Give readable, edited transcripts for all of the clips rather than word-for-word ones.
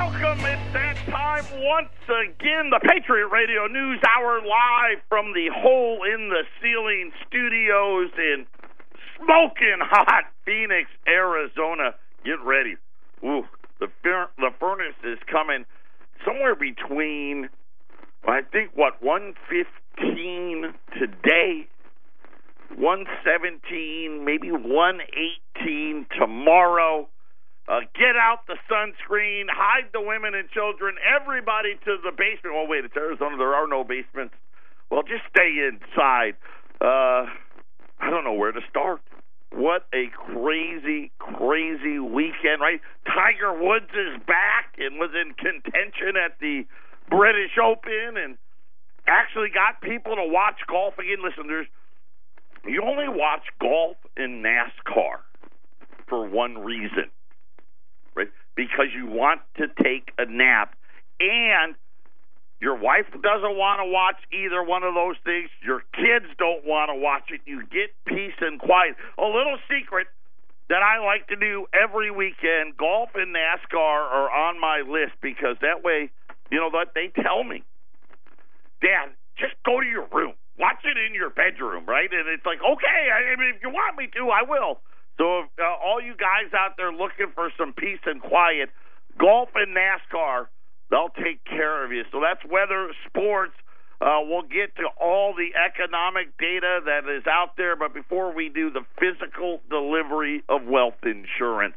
welcome. It's that time once again. The Patriot Radio News Hour live from the Hole in the Ceiling studios in smoking hot Phoenix, Arizona. Get ready. Ooh, the furnace is coming somewhere between, I think, 115 today, 117, maybe 118 tomorrow. Get out the sunscreen, hide the women and children, everybody to the basement. Oh, wait, it's Arizona. There are no basements. Well, just stay inside. I don't know where to start. What a crazy, crazy weekend, right? Tiger Woods is back and was in contention at the British Open and actually got people to watch golf again. Listen, you only watch golf and NASCAR for one reason. Right? Because you want to take a nap, and your wife doesn't want to watch either one of those things. Your kids don't want to watch it. You get peace and quiet. A little secret that I like to do every weekend, golf and NASCAR are on my list because that way, you know what, they tell me, Dad, just go to your room. Watch it in your bedroom, right? And it's like, okay, I mean, if you want me to, I will. So if, all you guys out there looking for some peace and quiet, golf and NASCAR, they'll take care of you. So that's weather, sports. We'll get to all the economic data that is out there. But before we do, the physical delivery of wealth insurance.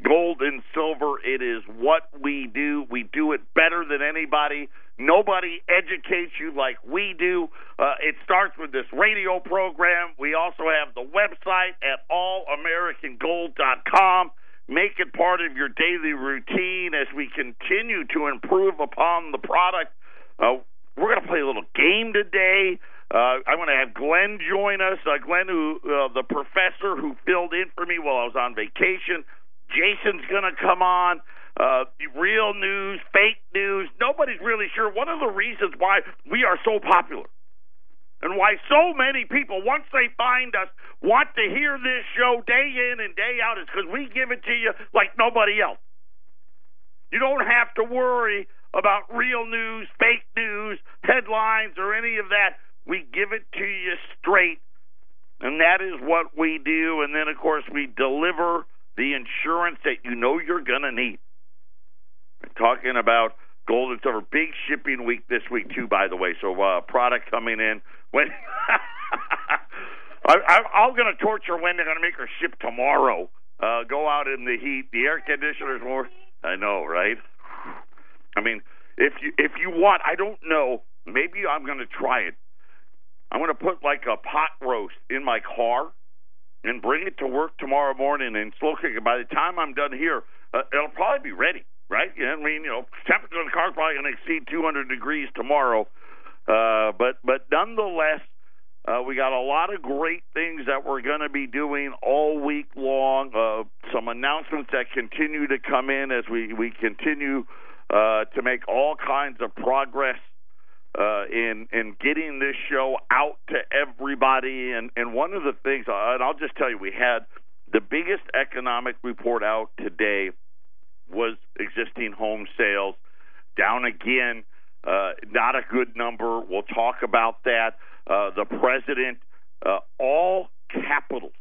Gold and silver, it is what we do. We do it better than anybody. Nobody educates you like we do. It starts with this radio program. We also have the website at allamericangold.com. Make it part of your daily routine as we continue to improve upon the product. We're going to play a little game today. I'm going to have Glenn join us. Glenn, who the professor who filled in for me while I was on vacation. Jason's going to come on. Real news, fake news. Nobody's really sure. One of the reasons why we are so popular and why so many people, once they find us, want to hear this show day in and day out is because we give it to you like nobody else. You don't have to worry about real news, fake news, headlines, or any of that. We give it to you straight, and that is what we do. And then, of course, we deliver the insurance that you know you're going to need. We're talking about gold and silver. Big shipping week this week, too, by the way. So product coming in. When I'm going to torture when they're going to make her ship tomorrow. Go out in the heat. The air conditioner's more. I know, right? I mean, if you want, I don't know. Maybe I'm going to try it. I'm going to put like a pot roast in my car and bring it to work tomorrow morning and slow cook it. By the time I'm done here, it'll probably be ready, right? I mean, temperature in the car is probably going to exceed 200 degrees tomorrow. But nonetheless, we got a lot of great things that we're going to be doing all week long. Some announcements that continue to come in as we continue to make all kinds of progress in getting this show out to everybody. And one of the things, and I'll just tell you, we had the biggest economic report out today was existing home sales down again. Not a good number. We'll talk about that. The president, all capitals.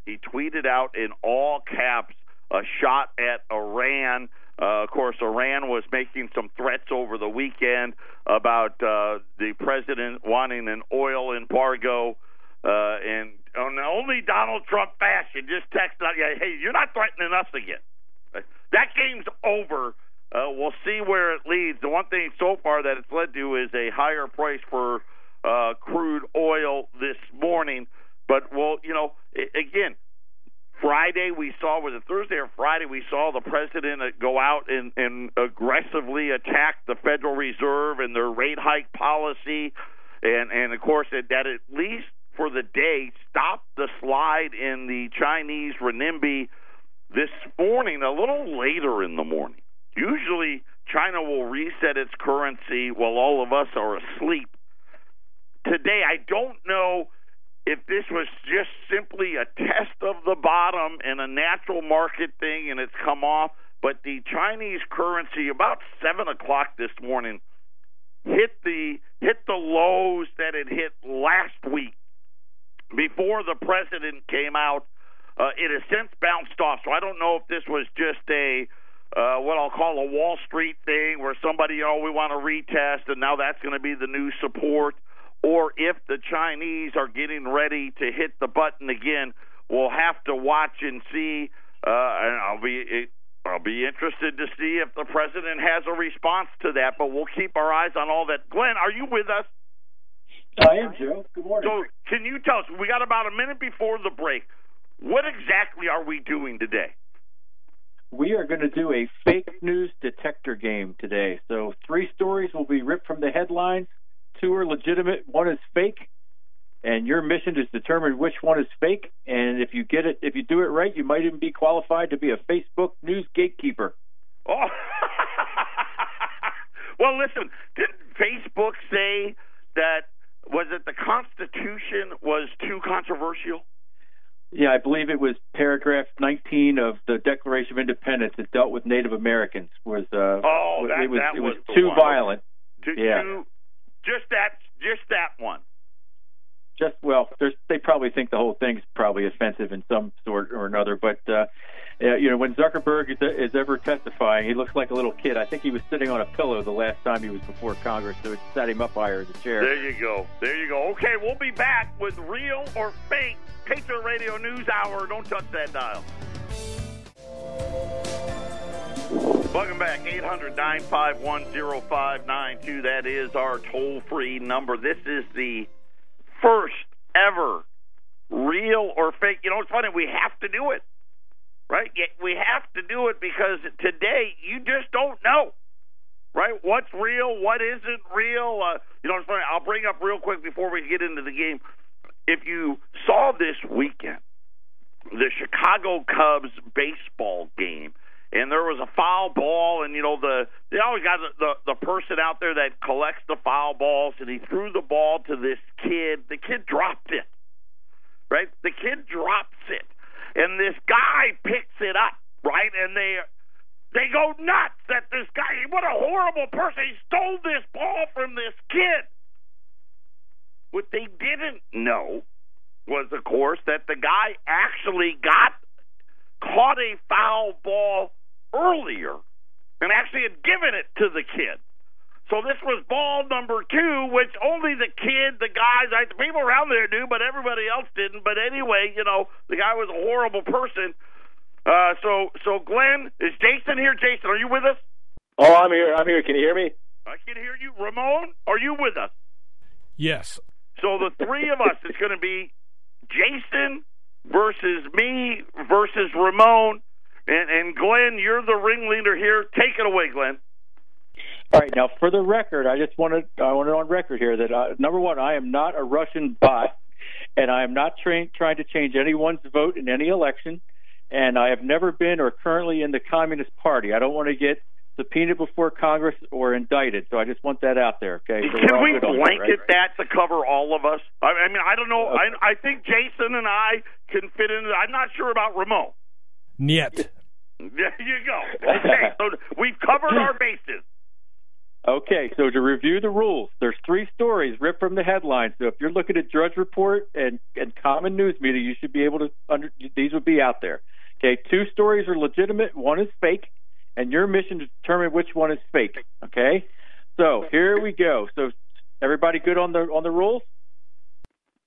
He tweeted out in all caps a shot at Iran. Of course, Iran was making some threats over the weekend about the president wanting an oil embargo. And only Donald Trump fashion just texted out, hey, you're not threatening us again. That game's over. We'll see where it leads. The one thing so far that it's led to is a higher price for crude oil this morning. But, well, again, Friday we saw, was it Thursday or Friday, we saw the president go out and aggressively attack the Federal Reserve and their rate hike policy. And of course, that at least for the day stopped the slide in the Chinese renminbi this morning, a little later in the morning. Usually China will reset its currency while all of us are asleep. Today, I don't know if this was just simply a test of the bottom and a natural market thing and it's come off, but the Chinese currency about 7 o'clock this morning hit the lows that it hit last week before the president came out. It has since bounced off, so I don't know if this was just a what I'll call a Wall Street thing where somebody, we want to retest, and now that's going to be the new support, or if the Chinese are getting ready to hit the button again. We'll have to watch and see, and I'll be interested to see if the president has a response to that, but we'll keep our eyes on all that. Glenn, are you with us? I am, Joe. Good morning. So can you tell us, we got about a minute before the break, what exactly are we doing today? We are going to do a fake news detector game today. So 3 stories will be ripped from the headlines. 2 are legitimate. 1 is fake. And your mission is to determine which one is fake. And if you do it right, you might even be qualified to be a Facebook news gatekeeper. Oh, well, listen, didn't Facebook say that, was it the Constitution was too controversial? Yeah, I believe it was paragraph 19 of the Declaration of Independence that dealt with Native Americans. It was too violent. Just that one. They probably think the whole thing's probably offensive in some sort or another. But when Zuckerberg is ever testifying, he looks like a little kid. I think he was sitting on a pillow the last time he was before Congress, so it sat him up higher in the chair. There you go. Okay, we'll be back with Real or Fake Patriot Radio News Hour. Don't touch that dial. Welcome back. 800-951-0592. That is our toll-free number. This is the first ever real or fake. It's funny. We have to do it, right? We have to do it because today you just don't know, right? What's real? What isn't real? It's funny. I'll bring up real quick before we get into the game. If you saw this weekend, the Chicago Cubs baseball game, and there was a foul ball, and they always got the person out there that collects the foul balls, and he threw the ball to this kid. The kid dropped it, right? The kid drops it, and this guy picks it up, right? And they go nuts that this guy, what a horrible person, he stole this ball from this kid. What they didn't know was, of course, that the guy actually caught a foul ball earlier and actually had given it to the kid. So this was ball number 2, which only the kid, the guys, the people around there knew, but everybody else didn't. But anyway, the guy was a horrible person. So Glenn, is Jason here? Jason, are you with us? Oh, I'm here. Can you hear me? I can hear you. Ramon, are you with us? Yes. So the 3 of us, it's going to be Jason versus me versus Ramon. And Glenn, you're the ringleader here. Take it away, Glenn. All right. Now, for the record, I want it on record here that, number 1, I am not a Russian bot, and I am not trying to change anyone's vote in any election, and I have never been or currently in the Communist Party. I don't want to get subpoenaed before Congress or indicted, so I just want that out there. Okay? So can we blanket that to cover all of us? I mean, I don't know. I think Jason and I can fit in. I'm not sure about Ramon. Niet. There you go. Okay, so we've covered our bases. Okay, so to review the rules, there's 3 stories ripped from the headlines. So if you're looking at Drudge Report and common news media, you should be able to these would be out there. Okay, 2 stories are legitimate, 1 is fake, and your mission is to determine which one is fake. Okay, so here we go. So everybody good on the rules?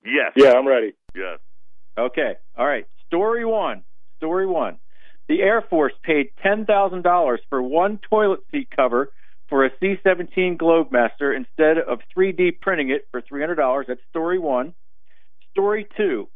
Yes. Yeah, I'm ready. Yes. Okay. All right. Story one. The Air Force paid $10,000 for 1 toilet seat cover for a C-17 Globemaster instead of 3D printing it for $300. That's story 1. Story 2.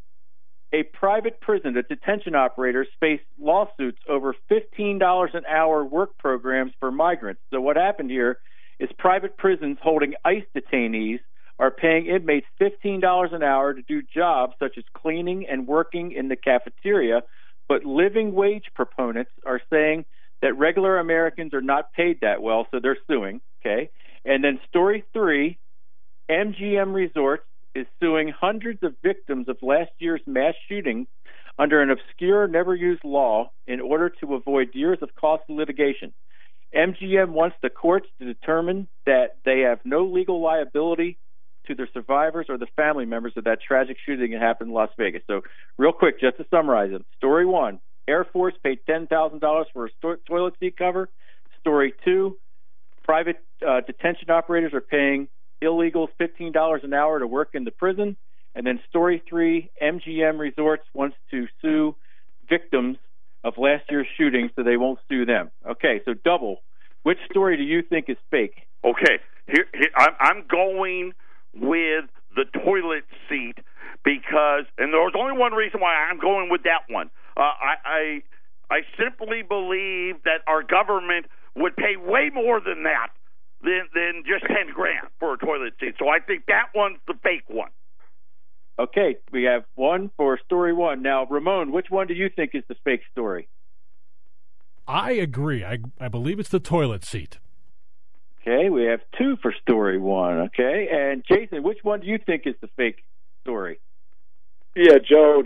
A private prison that detention operators face lawsuits over $15 an hour work programs for migrants. So what happened here is private prisons holding ICE detainees are paying inmates $15 an hour to do jobs such as cleaning and working in the cafeteria, but living wage proponents are saying that regular Americans are not paid that well, so they're suing. Okay, and then story 3, MGM Resorts is suing hundreds of victims of last year's mass shooting under an obscure, never-used law in order to avoid years of costly litigation. MGM wants the courts to determine that they have no legal liability to the survivors or the family members of that tragic shooting that happened in Las Vegas. So real quick, just to summarize them. Story 1, Air Force paid $10,000 for a toilet seat cover. Story 2, private detention operators are paying illegals $15 an hour to work in the prison. And then story 3, MGM Resorts wants to sue victims of last year's shooting so they won't sue them. Okay, so double. Which story do you think is fake? Okay, here I'm going with the toilet seat because, and there's only one reason why I'm going with that one. I simply believe that our government would pay way more than that than just $10,000 for a toilet seat. So I think that one's the fake one. Okay, we have one for story 1. Now, Ramon, which one do you think is the fake story? I agree. I believe it's the toilet seat. Okay, we have 2 for story 1. Okay, and Jason, which one do you think is the fake story? Yeah, Joe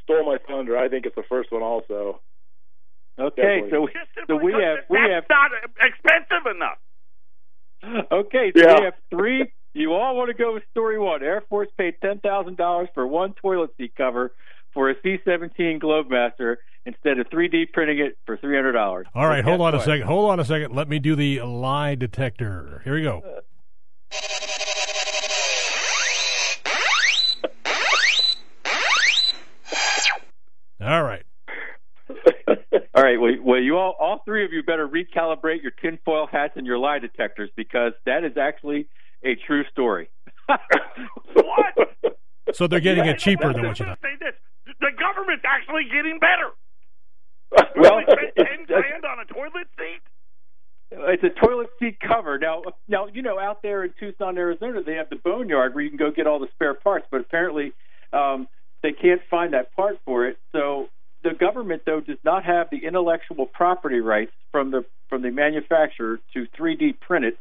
stole my thunder. I think it's the first one also. Okay, Definitely. so we have That's not expensive enough. Okay, so we have 3. You all want to go with story 1. Air Force paid $10,000 for one toilet seat cover for a C-17 Globemaster instead of 3D printing it for $300. All right, hold on a second. Let me do the lie detector. Here we go. All right. All right, well, you all 3 of you better recalibrate your tinfoil hats and your lie detectors because that is actually a true story. What? So they're getting it cheaper than what you thought. Say this. The government's actually getting better. Well, spend $10,000 on a toilet seat? It's a toilet seat cover. Now, out there in Tucson, Arizona, they have the boneyard where you can go get all the spare parts, but apparently they can't find that part for it. So the government, though, does not have the intellectual property rights from the manufacturer to 3D print it,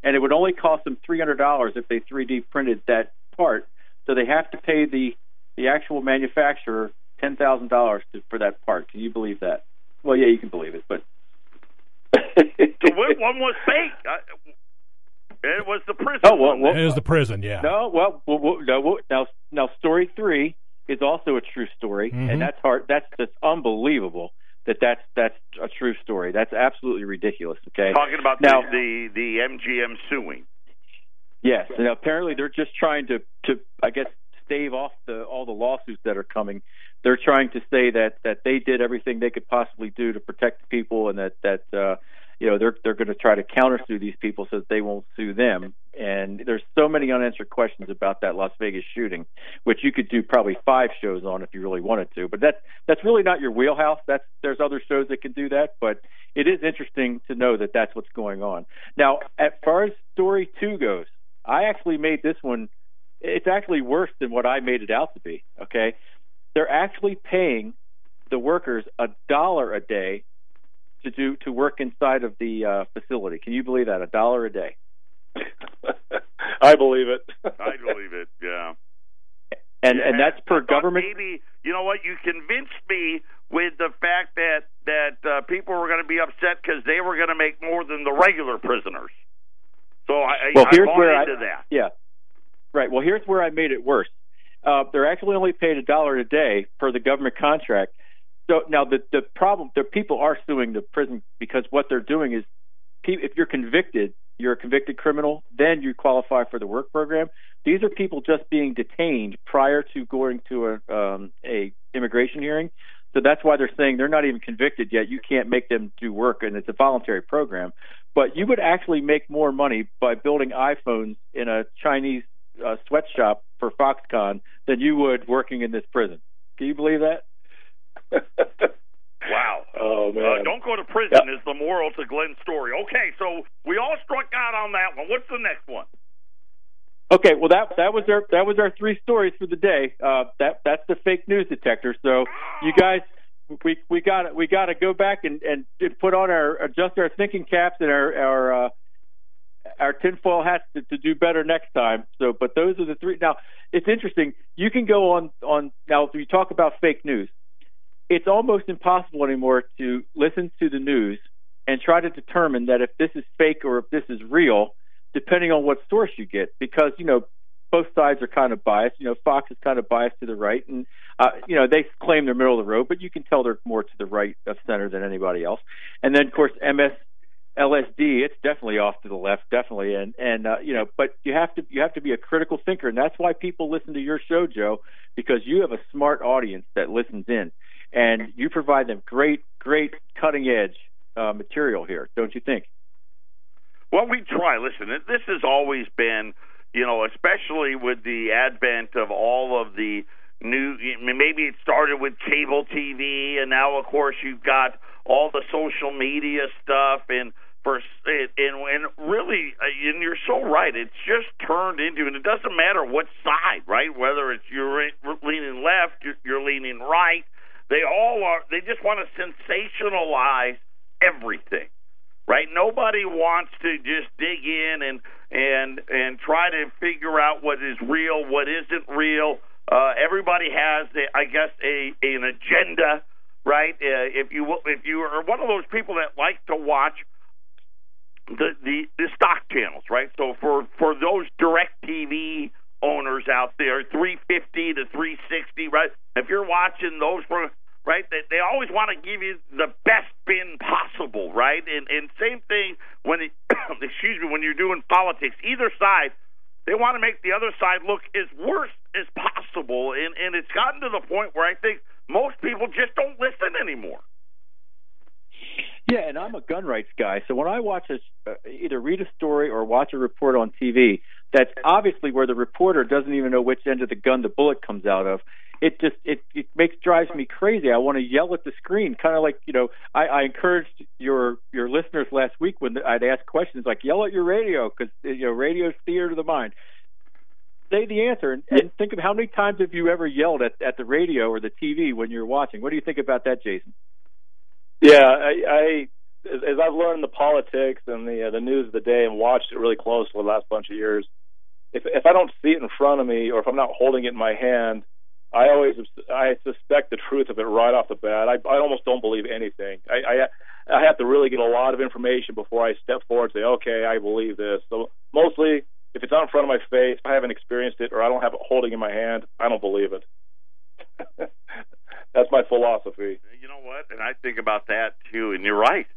and it would only cost them $300 if they 3D printed that part. So they have to pay the actual manufacturer $10,000 for that part. Can you believe that? Well, yeah, you can believe it, but the one was fake. It was the prison. Oh, well, it was the prison, yeah. No, now story 3 is also a true story, and that's hard. That's just unbelievable that's a true story. That's absolutely ridiculous. Okay, talking about now, the MGM suing. Yes, and apparently they're just trying to I guess stave off all the lawsuits that are coming. They're trying to say that they did everything they could possibly do to protect the people, and that they're going to try to countersue these people so that they won't sue them. And there's so many unanswered questions about that Las Vegas shooting, which you could do probably 5 shows on if you really wanted to. But that's really not your wheelhouse. There's other shows that can do that, but it is interesting to know that that's what's going on. Now, as far as story 2 goes, I actually made this one. It's actually worse than what I made it out to be. Okay, they're actually paying the workers $1 a day to work inside of the facility. Can you believe that? $1 a day. I believe it. I believe it. Yeah. And that's per government. Maybe you know what? You convinced me with the fact that people were going to be upset because they were going to make more than the regular prisoners. So I bought into that. Yeah. Right. Well, here's where I made it worse. They're actually only paid $1 a day per the government contract. So now the problem, the people are suing the prison because what they're doing is, if you're convicted, you're a convicted criminal, then you qualify for the work program. These are people just being detained prior to going to a immigration hearing. So that's why they're saying they're not even convicted yet. You can't make them do work, and it's a voluntary program. But you would actually make more money by building iPhones in a Chinese sweatshop for Foxconn than you would working in this prison. Can you believe that? Wow. Oh, man. Don't go to prison is the moral to Glenn's story. Okay, so we all struck out on that one. What's the next one? Okay, well that was our 3 stories for the day. That's the fake news detector. So you guys, we got to go back and put on adjust our thinking caps and our tinfoil hats to do better next time. So, but those are the 3. Now, it's interesting. You can go on now. We talk about fake news. it's almost impossible anymore to listen to the news and try to determine that if this is fake or if this is real, depending on what source you get, because, both sides are kind of biased. Fox is kind of biased to the right, and, they claim they're middle of the road, but you can tell they're more to the right of center than anybody else. And then, of course, LSD, it's definitely off to the left, definitely. But you have to be a critical thinker, and that's why people listen to your show, Joe, because you have a smart audience that listens in, and you provide them great cutting edge material here, don't you think? Well, we try. Listen, this has always been, especially with the advent of all of the new, maybe it started with cable TV, and now, of course, you've got all the social media stuff, and really, and you're so right, it's just turned into, and it doesn't matter what side, right, whether it's you're leaning left, you're leaning right, they all are, they just want to sensationalize everything. Right, nobody wants to just dig in and try to figure out what is real, what isn't real. Everybody has, an agenda, right? If you are one of those people that like to watch the stock channels, right? So for those direct TV owners out there, 350 to 360, right? If you're watching those right, they always want to give you the best spin possible, right? And same thing when when you're doing politics. Either side, they want to make the other side look as worse as possible, and it's gotten to the point where I think most people just don't listen anymore. Yeah, and I'm a gun rights guy, so when I watch either read a story or watch a report on TV, that's obviously where the reporter doesn't even know which end of the gun the bullet comes out of. It drives me crazy. I want to yell at the screen, kind of like, I encouraged your listeners last week when I'd ask questions like, yell at your radio, because radio's theater of the mind. Say the answer, and think of how many times have you ever yelled at the radio or the TV when you're watching. What do you think about that, Jason? Yeah, I as I've learned the politics and the news of the day and watched it really close for the last bunch of years, if I don't see it in front of me or if I'm not holding it in my hand, I suspect the truth of it right off the bat. I almost don't believe anything. I have to really get a lot of information before I step forward and say, okay, I believe this. So mostly, if it's not in front of my face, if I haven't experienced it, or I don't have it holding in my hand, I don't believe it. That's my philosophy. You know what? And I think about that too. And you're right.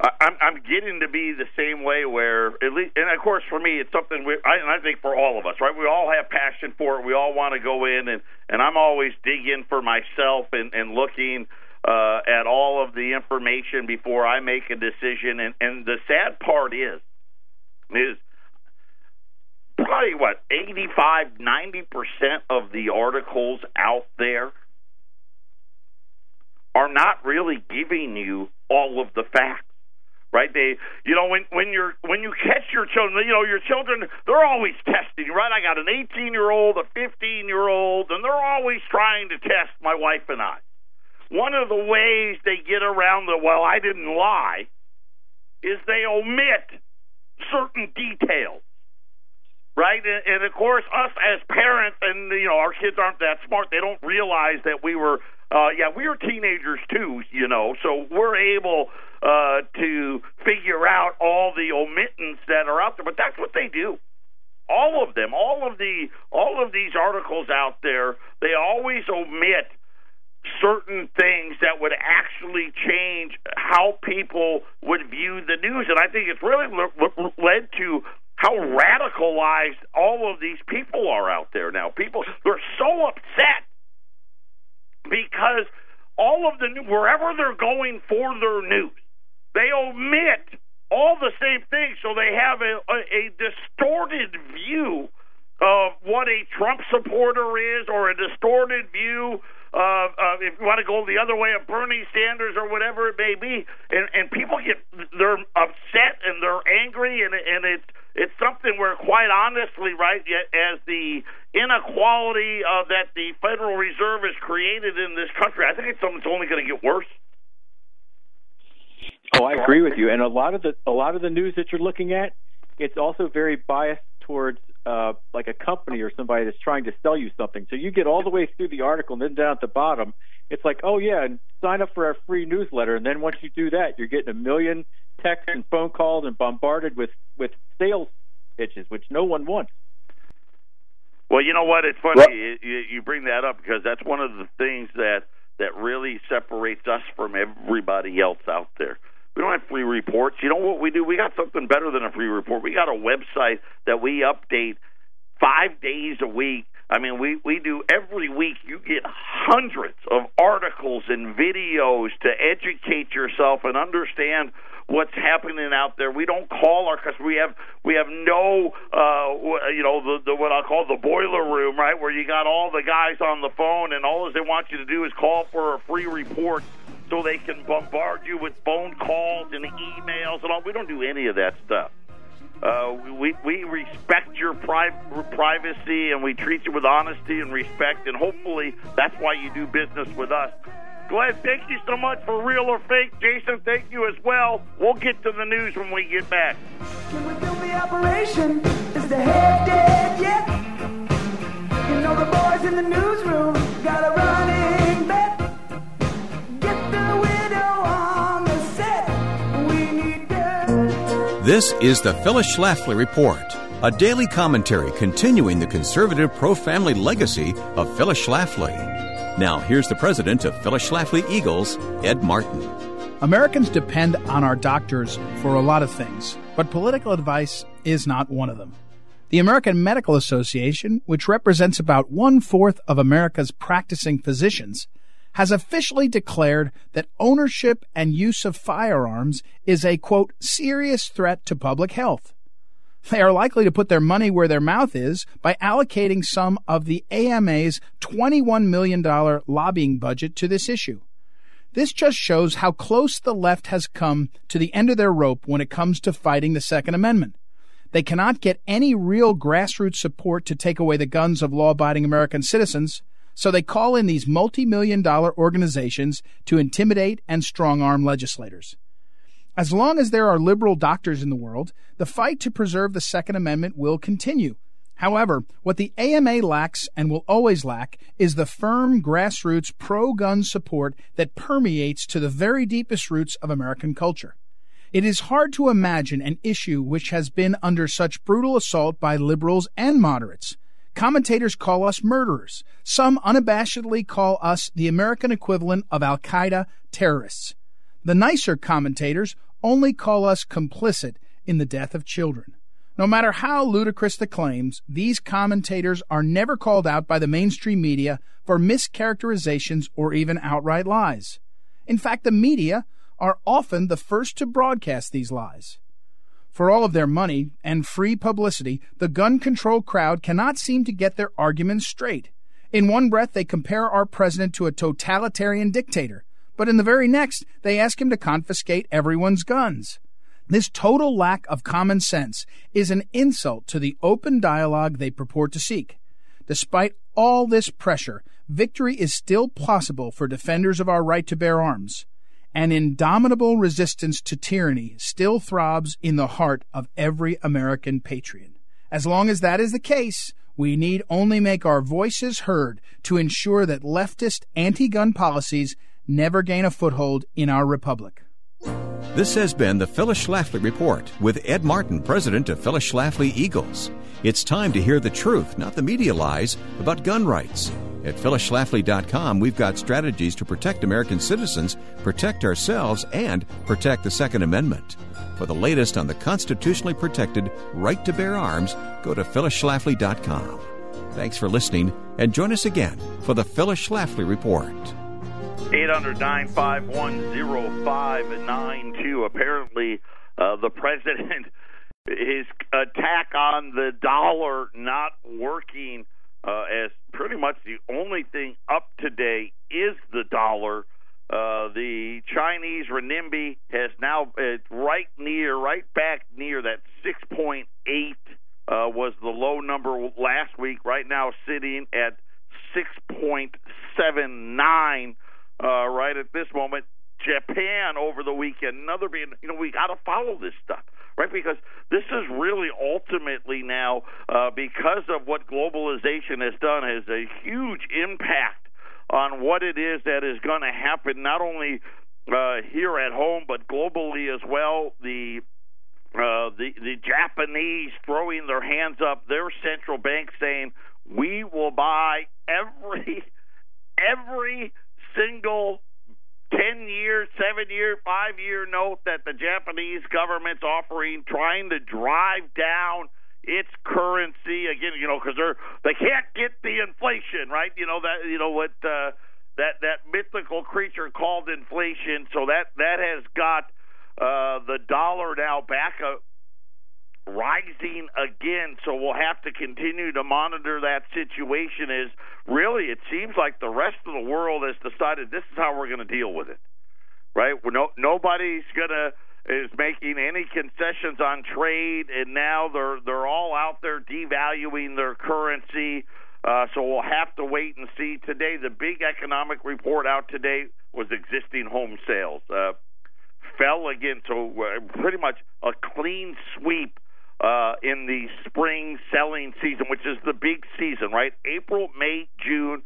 I'm getting to be the same way where, at least, and of course for me, it's something I think for all of us, right? We all have passion for it. We all want to go in, and I'm always digging for myself and looking at all of the information before I make a decision. And the sad part is probably 85-90% of the articles out there are not really giving you all of the facts. Right? When you catch your children, your children, they're always testing, right? I got an 18-year-old, a 15-year-old, and they're always trying to test my wife and I. One of the ways they get around I didn't lie, is they omit certain details. Right? And of course, us as parents, and our kids aren't that smart, they don't realize that we were teenagers too, so we're able to figure out all the omittance that are out there, but that's what they do. All of them, all of these articles out there, they always omit certain things that would actually change how people would view the news, and I think it's really led to how radicalized all of these people are out there now. People, they're so upset because all of the wherever they're going for their news, they omit all the same things, so they have a distorted view of what a Trump supporter is, or a distorted view of if you want to go the other way, of Bernie Sanders or whatever it may be, and people they're upset and they're angry, and it's something where, quite honestly, right, as the inequality that the Federal Reserve has created in this country, I think it's something that's only going to get worse. Oh, I agree with you. And a lot of the news that you're looking at, it's also very biased towards like a company or somebody that's trying to sell you something. So you get all the way through the article, and then down at the bottom, it's like, oh yeah, and sign up for our free newsletter. And then once you do that, you're getting 1 million texts and phone calls and bombarded with sales pitches, which no one wants. Well, you know what? It's funny you bring that up, because that's one of the things that really separates us from everybody else out there. We don't have free reports. You know what we do? We got something better than a free report. We got a website that we update 5 days a week. I mean, we do every week. You get hundreds of articles and videos to educate yourself and understand what's happening out there. We don't call because we have no the what I call the boiler room, right, where you got all the guys on the phone, and all they want you to do is call for a free report so they can bombard you with phone calls and emails and all. We don't do any of that stuff. We respect your privacy, and we treat you with honesty and respect, and hopefully that's why you do business with us. Glenn, thank you so much for Real or Fake. Jason, thank you as well. We'll get to the news when we get back. Can we build the operation? Is the head dead yet? You know the boys in the newsroom got a running bet. Get the widow on the set. We need her. This is the Phyllis Schlafly Report, a daily commentary continuing the conservative pro-family legacy of Phyllis Schlafly. Now, here's the president of Phyllis Schlafly Eagles, Ed Martin. Americans depend on our doctors for a lot of things, but political advice is not one of them. The American Medical Association, which represents about 1/4 of America's practicing physicians, has officially declared that ownership and use of firearms is a, quote, serious threat to public health. They are likely to put their money where their mouth is by allocating some of the AMA's $21 million lobbying budget to this issue. This just shows how close the left has come to the end of their rope when it comes to fighting the Second Amendment. They cannot get any real grassroots support to take away the guns of law-abiding American citizens, so they call in these multi-million-dollar organizations to intimidate and strong-arm legislators. As long as there are liberal doctors in the world, the fight to preserve the Second Amendment will continue. However, what the AMA lacks and will always lack is the firm grassroots pro-gun support that permeates to the very deepest roots of American culture. It is hard to imagine an issue which has been under such brutal assault by liberals and moderates. Commentators call us murderers. Some unabashedly call us the American equivalent of Al-Qaeda terrorists. The nicer commentators only call us complicit in the death of children. No matter how ludicrous the claims, these commentators are never called out by the mainstream media for mischaracterizations or even outright lies. In fact, the media are often the first to broadcast these lies. For all of their money and free publicity, the gun control crowd cannot seem to get their arguments straight. In one breath, they compare our president to a totalitarian dictator, but in the very next, they ask him to confiscate everyone's guns. This total lack of common sense is an insult to the open dialogue they purport to seek. Despite all this pressure, victory is still possible for defenders of our right to bear arms. An indomitable resistance to tyranny still throbs in the heart of every American patriot. As long as that is the case, we need only make our voices heard to ensure that leftist anti-gun policies never gain a foothold in our republic. This has been the Phyllis Schlafly Report with Ed Martin, president of Phyllis Schlafly Eagles. It's time to hear the truth, not the media lies, about gun rights. At phyllisschlafly.com, we've got strategies to protect American citizens, protect ourselves, and protect the Second Amendment. For the latest on the constitutionally protected right to bear arms, go to phyllisschlafly.com. Thanks for listening, and join us again for the Phyllis Schlafly Report. 800-951-0592. Apparently, the president, his attack on the dollar not working as pretty much the only thing up today is the dollar. The Chinese renminbi has now right back near that 6.8 was the low number last week. Right now sitting at 6.79. Right at this moment. Japan over the weekend, another being, we got to follow this stuff. right? Because this is really ultimately now, because of what globalization has done, has a huge impact on what it is that is going to happen, not only here at home, but globally as well. The Japanese throwing their hands up, their central bank saying, we will buy every single 10-year, 7-year, 5-year note that the Japanese government's offering, trying to drive down its currency again. Because they can't get the inflation, right? What that mythical creature called inflation. So that has got the dollar now back rising again, so we'll have to continue to monitor that situation. Is really, it seems like the rest of the world has decided this is how we're going to deal with it, right? Nobody's is making any concessions on trade, and now they're all out there devaluing their currency. So we'll have to wait and see. Today, the big economic report out today was existing home sales fell again, so pretty much a clean sweep in the spring selling season, which is the big season, right? April, May, June,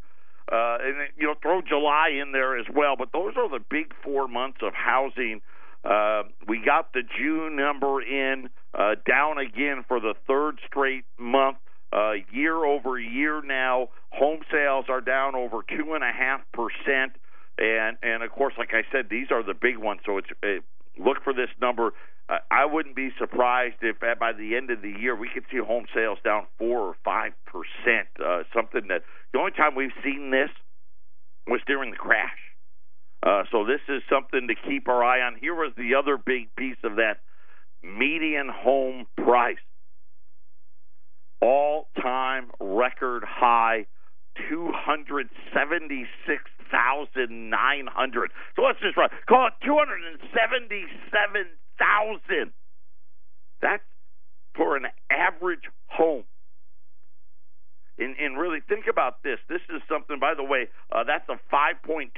and throw July in there as well. But those are the big 4 months of housing. We got the June number in down again for the third straight month. Year over year now, home sales are down over 2.5%. And of course, like I said, these are the big ones. So look for this number. I wouldn't be surprised if by the end of the year we could see home sales down 4 or 5%. Something that the only time we've seen this was during the crash. So this is something to keep our eye on. Here was the other big piece of that median home price. All-time record high, $276,900. So let's just call it $277,000. That's for an average home. And really think about this. This is something, by the way, that's a 5.2%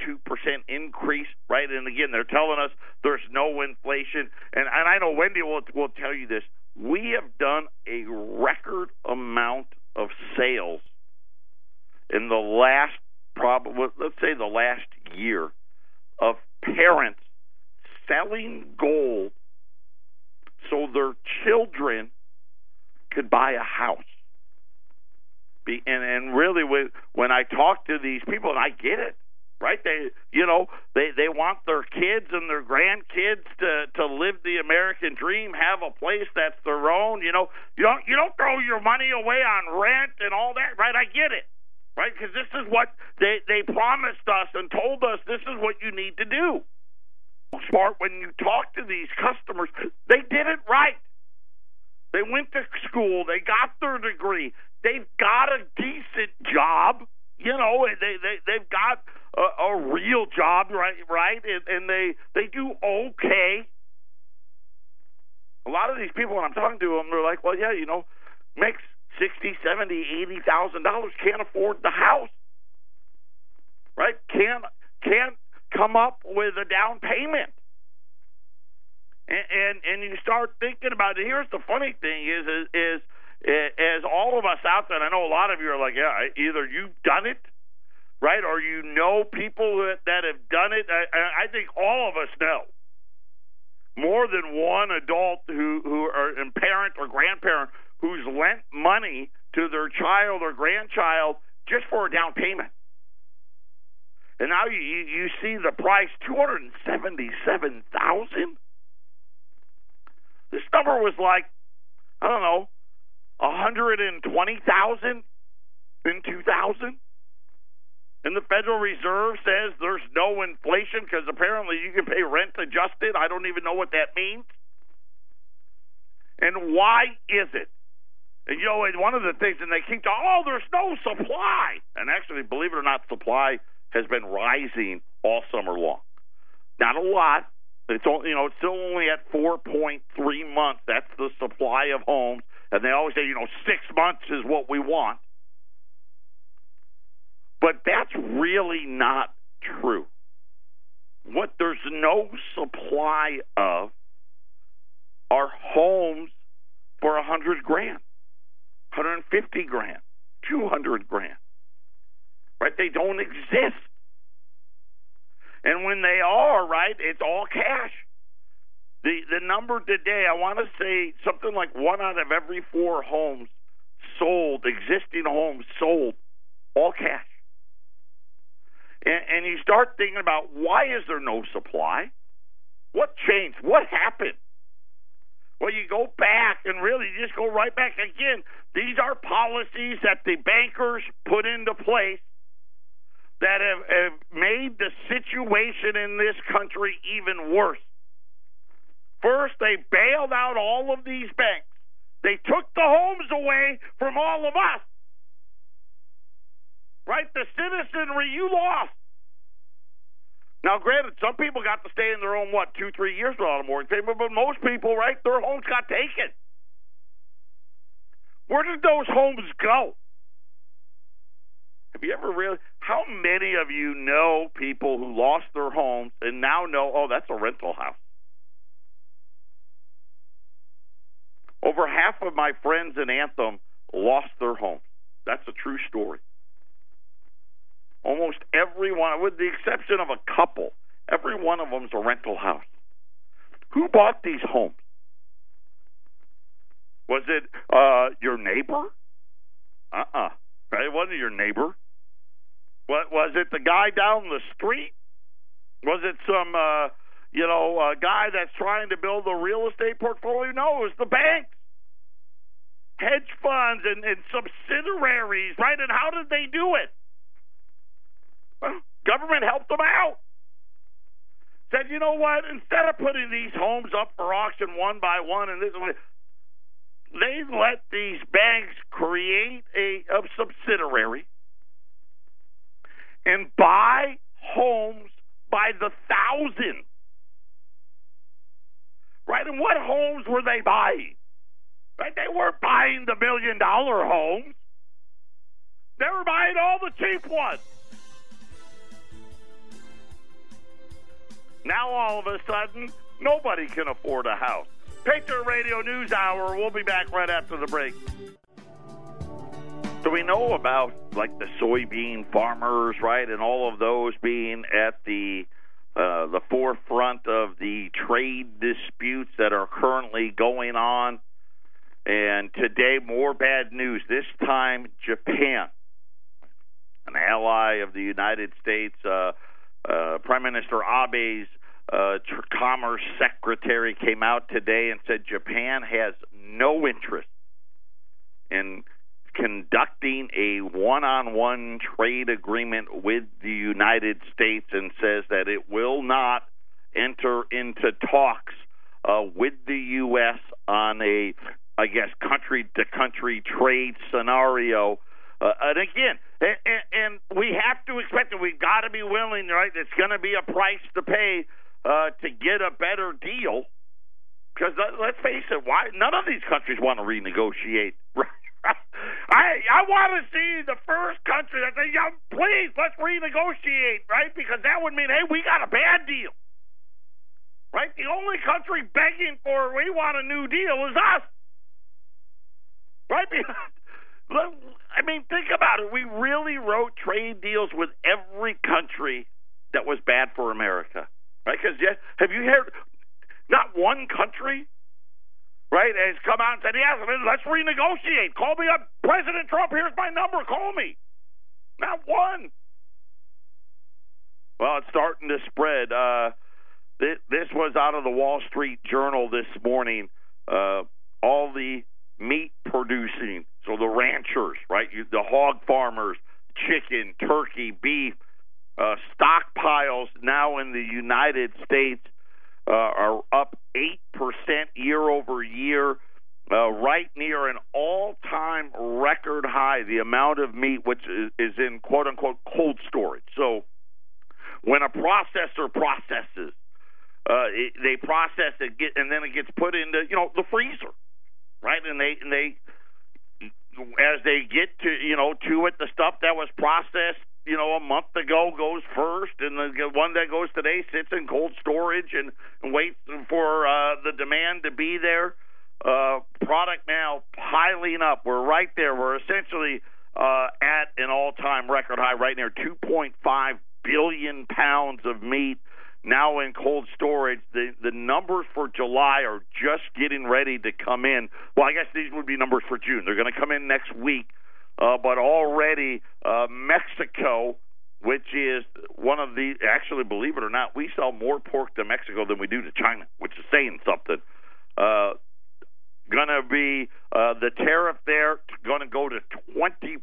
increase, right? And again, they're telling us there's no inflation. And I know Wendy will tell you this. We have done a record amount of sales in the last, let's say the last year, of parents selling gold so their children could buy a house. And really, when I talk to these people, and I get it, right? They want their kids and their grandkids to live the American dream, have a place that's their own. You don't throw your money away on rent and all that, right? I get it, right? Because this is what they promised us and told us. This is what you need to do. Smart. When you talk to these customers, they did it right. They went to school. They got their degree. They've got a decent job. They've got a real job, right? And they do okay. A lot of these people, when I'm talking to them, they're like, well, yeah, makes $60,000, $70,000, $80,000, can't afford the house, right? Can't come up with a down payment. And you start thinking about it. Here's the funny thing is as all of us out there, and I know a lot of you are like, yeah, either you've done it, right, or you know people that have done it. I think all of us know more than one adult who are a parent or grandparent who's lent money to their child or grandchild just for a down payment. And now you see the price, $277,000. This number was like, I don't know, $120,000 in 2000. And the Federal Reserve says there's no inflation because apparently you can pay rent adjusted. I don't even know what that means. And why is it? And one of the things, and they keep talking, there's no supply. And actually, believe it or not, supply has been rising all summer long. Not a lot. It's only, it's still only at 4.3 months. That's the supply of homes. And they always say, 6 months is what we want. But that's really not true. What there's no supply of are homes for $100 grand, $150 grand, $200 grand. Right? They don't exist. And when they are, right, it's all cash. The number today, I want to say something like 1 out of every 4 homes sold, existing homes sold, all cash. And you start thinking about, why is there no supply? What changed? What happened? Well, you go back and really just go right back again. These are policies that the bankers put into place that have made the situation in this country even worse. First, they bailed out all of these banks. They took the homes away from all of us. Right? The citizenry, you lost. Now, granted, some people got to stay in their own, 2-3 years without a mortgage payment, but most people, right, their homes got taken. Where did those homes go? Have you ever really, how many of you know people who lost their homes and now know, oh, that's a rental house? Over half of my friends in Anthem lost their homes. That's a true story. Almost everyone, with the exception of a couple, every one of them is a rental house. Who bought these homes? Was it your neighbor? It wasn't your neighbor. Was it the guy down the street? Was it some, guy that's trying to build a real estate portfolio? No, it was the banks, hedge funds, and subsidiaries, right? And how did they do it? Well, government helped them out. Said, you know what? Instead of putting these homes up for auction one by one, and they let these banks create a subsidiary and buy homes by the thousand. Right? And what homes were they buying? Right? They weren't buying the $1 million homes. They were buying all the cheap ones. Now, all of a sudden, nobody can afford a house. Patriot Radio News Hour. We'll be back right after the break. So we know about, like, the soybean farmers, right, and all of those being at the forefront of the trade disputes that are currently going on. And today, more bad news. This time, Japan, an ally of the United States. Prime Minister Abe's Commerce Secretary came out today and said Japan has no interest in conducting a one-on-one trade agreement with the United States, and says that it will not enter into talks with the U.S. on a, I guess, country-to-country trade scenario. And again, and we have to expect it. We've got to be willing, right? It's going to be a price to pay to get a better deal. Because let's face it, why none of these countries want to renegotiate. Right? I want to see the first country that says, yeah, please, let's renegotiate, right? Because that would mean, hey, we got a bad deal. Right? The only country begging for, we want a new deal is us. Right? I mean, think about it. We really wrote trade deals with every country that was bad for America, right? Because have you heard? Not one country, right, has come out and said, "Yes, let's renegotiate. Call me up, President Trump. Here's my number. Call me." Not one. Well, it's starting to spread. This was out of the Wall Street Journal this morning. All the meat producing, so the ranchers, right, the hog farmers, chicken, turkey, beef, stockpiles now in the United States are up 8% year over year, right near an all-time record high, the amount of meat which is in quote-unquote cold storage. So when a processor processes, they process it, and then it gets put into, the freezer. Right, and they, as they get to, to it, the stuff that was processed a month ago goes first, and the one that goes today sits in cold storage and waits for the demand to be there. Product now piling up. We're right there. We're essentially at an all-time record high right near 2.5 billion pounds of meat now in cold storage. The numbers for July are just getting ready to come in. Well, I guess these would be numbers for June. They're going to come in next week. But already Mexico, which is one of the, actually, believe it or not, we sell more pork to Mexico than we do to China, which is saying something. Going to be the tariff there going to go to 20%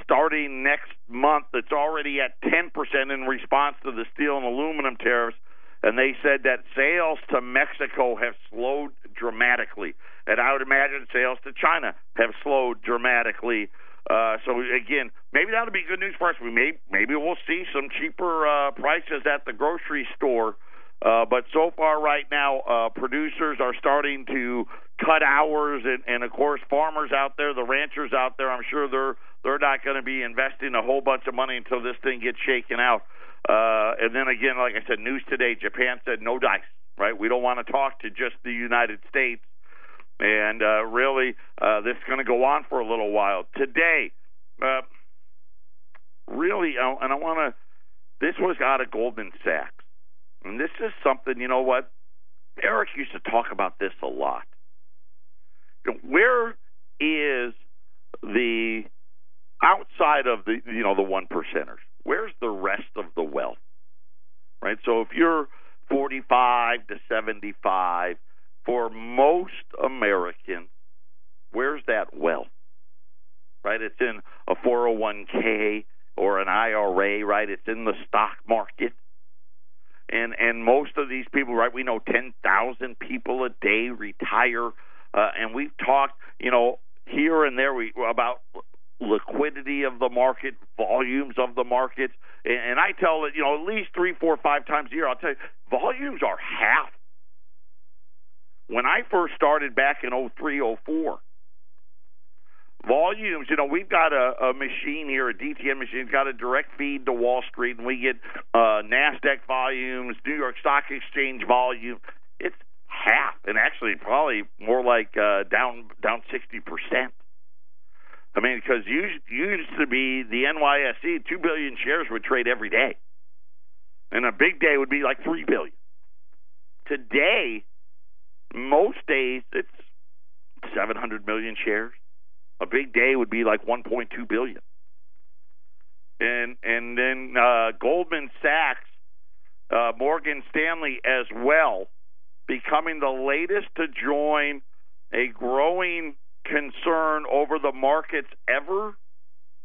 starting next month. It's already at 10% in response to the steel and aluminum tariffs. And they said that sales to Mexico have slowed dramatically. And I would imagine sales to China have slowed dramatically. So, again, maybe that'll be good news for us. Maybe we'll see some cheaper prices at the grocery store. But so far right now, producers are starting to cut hours. And, of course, farmers out there, the ranchers out there, I'm sure they're not going to be investing a whole bunch of money until this thing gets shaken out. And then, again, like I said, news today, Japan said no dice, right? We don't want to talk to just the United States. And really, this is going to go on for a little while. Today, really, and I want to, this was out of Goldman Sachs. And this is something, you know what? Eric used to talk about this a lot. Where is the, outside of the, the one percenters, where's the rest of the wealth? Right? So if you're 45 to 75, for most Americans, where's that wealth? Right? It's in a 401k or an IRA, right? It's in the stock market. And most of these people, right, we know 10,000 people a day retire. And we've talked, here and there about liquidity of the market, volumes of the markets. And I tell it, at least 3, 4, 5 times a year, I'll tell you, volumes are half. When I first started back in 03, 04, volumes, we've got a machine here, a DTN machine. It's got a direct feed to Wall Street, and we get NASDAQ volumes, New York Stock Exchange volume. It's half, and actually probably more like down 60%. I mean, because used to be the NYSE, 2 billion shares would trade every day. And a big day would be like 3 billion. Today, most days, it's 700 million shares. A big day would be like 1.2 billion. And then Goldman Sachs, Morgan Stanley as well, becoming the latest to join a growing concern over the market's ever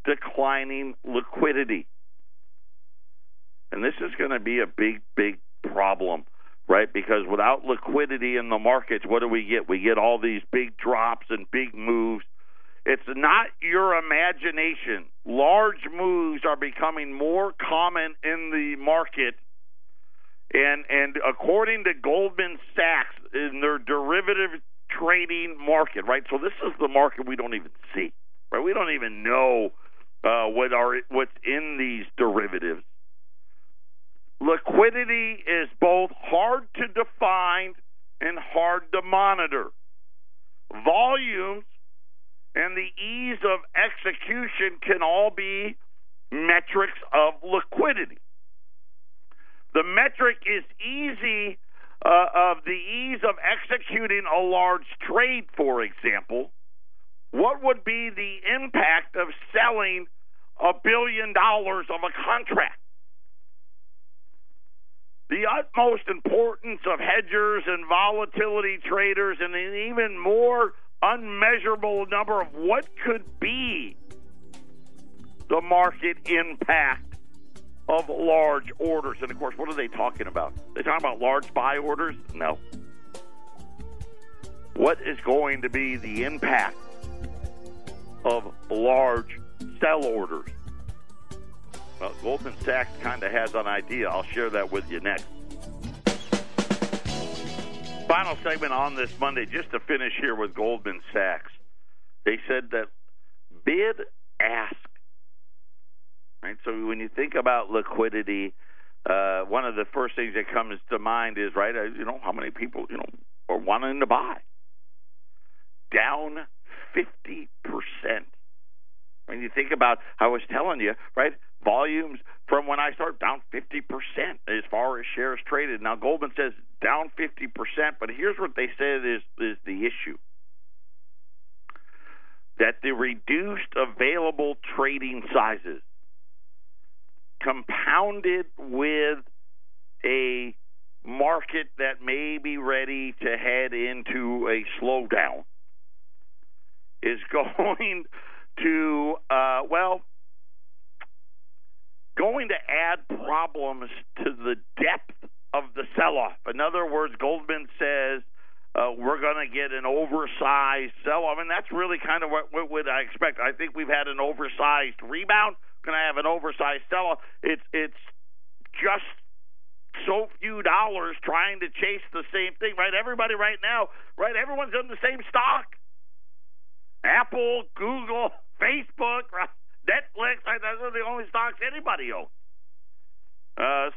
declining liquidity. And this is going to be a big, big problem, right? Because without liquidity in the markets, what do we get? We get all these big drops and big moves. It's not your imagination. Large moves are becoming more common in the market. And according to Goldman Sachs, in their derivative trading market, right? So this is the market we don't even see, right? We don't even know what's in these derivatives. Liquidity is both hard to define and hard to monitor. Volumes and the ease of execution can all be metrics of liquidity. The metric is easy of the ease of executing a large trade, for example. What would be the impact of selling $1 billion of a contract? The utmost importance of hedgers and volatility traders, and an even more unmeasurable number of what could be the market impact of large orders. And, of course, what are they talking about? They talking about large buy orders? No. What is going to be the impact of large sell orders? Well, Goldman Sachs kind of has an idea. I'll share that with you next. Final segment on this Monday, just to finish here with Goldman Sachs. They said that bid-ask right? So when you think about liquidity, one of the first things that comes to mind is, right, how many people, are wanting to buy. Down 50%. When you think about, I was telling you, right, volumes from when I started down 50% as far as shares traded. Now, Goldman says down 50%, but here's what they said is the issue. That the reduced available trading sizes compounded with a market that may be ready to head into a slowdown is going to, going to add problems to the depth of the sell-off. In other words, Goldman says we're going to get an oversized sell-off, and that's really kind of what would I expect. I think we've had an oversized rebound. Going to have an oversized sell-off. It's just so few dollars trying to chase the same thing, right? Everybody right now, right? Everyone's in the same stock. Apple, Google, Facebook, Netflix, those are the only stocks anybody owns.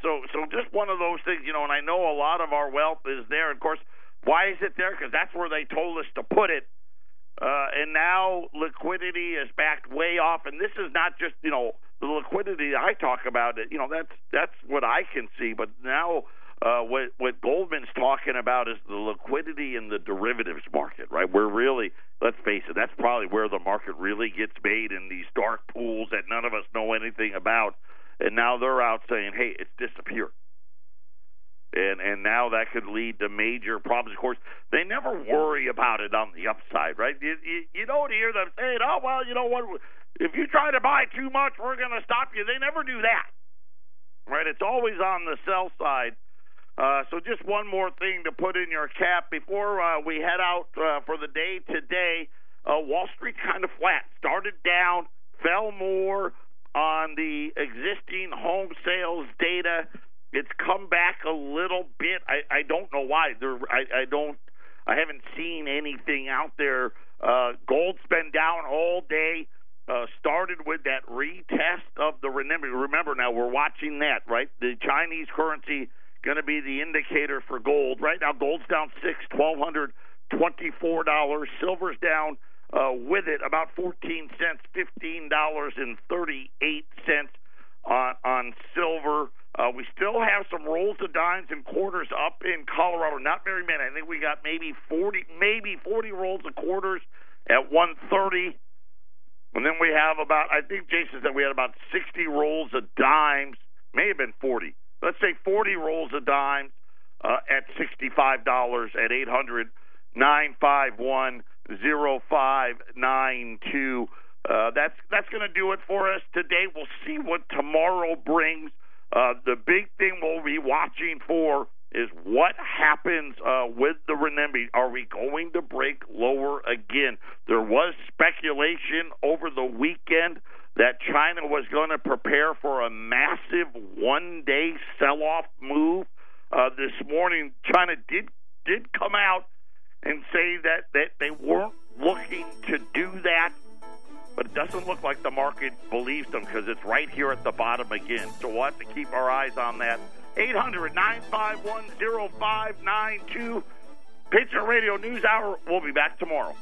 So just one of those things, and I know a lot of our wealth is there. Of course, why is it there? Because that's where they told us to put it. And now liquidity is backed way off. And this is not just, the liquidity I talk about. That's what I can see. But now what Goldman's talking about is the liquidity in the derivatives market, right? We're really, let's face it, that's probably where the market really gets made, in these dark pools that none of us know anything about. And now they're out saying, hey, it's disappeared. And now that could lead to major problems. Of course, they never worry about it on the upside, right? You don't hear them saying, oh, well, you know what, if you try to buy too much, we're going to stop you. They never do that, right? It's always on the sell side. So just one more thing to put in your cap before we head out for the day today. Wall Street kind of flat. Started down, fell more on the existing home sales data. It's come back a little bit. I don't know why. I haven't seen anything out there. Gold's been down all day. Started with that retest of the renminbi. Remember now, we're watching that, right? The Chinese currency going to be the indicator for gold. Right now, gold's down $1,224. Silver's down with it about 14 cents, $15.38 on silver. We still have some rolls of dimes and quarters up in Colorado. Not very many. I think we got maybe 40 rolls of quarters at 130. And then we have about, I think Jason said we had about 60 rolls of dimes. May have been 40. Let's say 40 rolls of dimes at $65 at 800-951-0592. That's going to do it for us today. We'll see what tomorrow brings. The big thing we'll be watching for is what happens with the renminbi. Are we going to break lower again? There was speculation over the weekend that China was going to prepare for a massive one-day sell-off move. This morning, China did come out and say that they weren't looking to do that. But it doesn't look like the market believes them, because it's right here at the bottom again. So we'll have to keep our eyes on that. 800-951-0592. Patriot Radio News Hour. We'll be back tomorrow.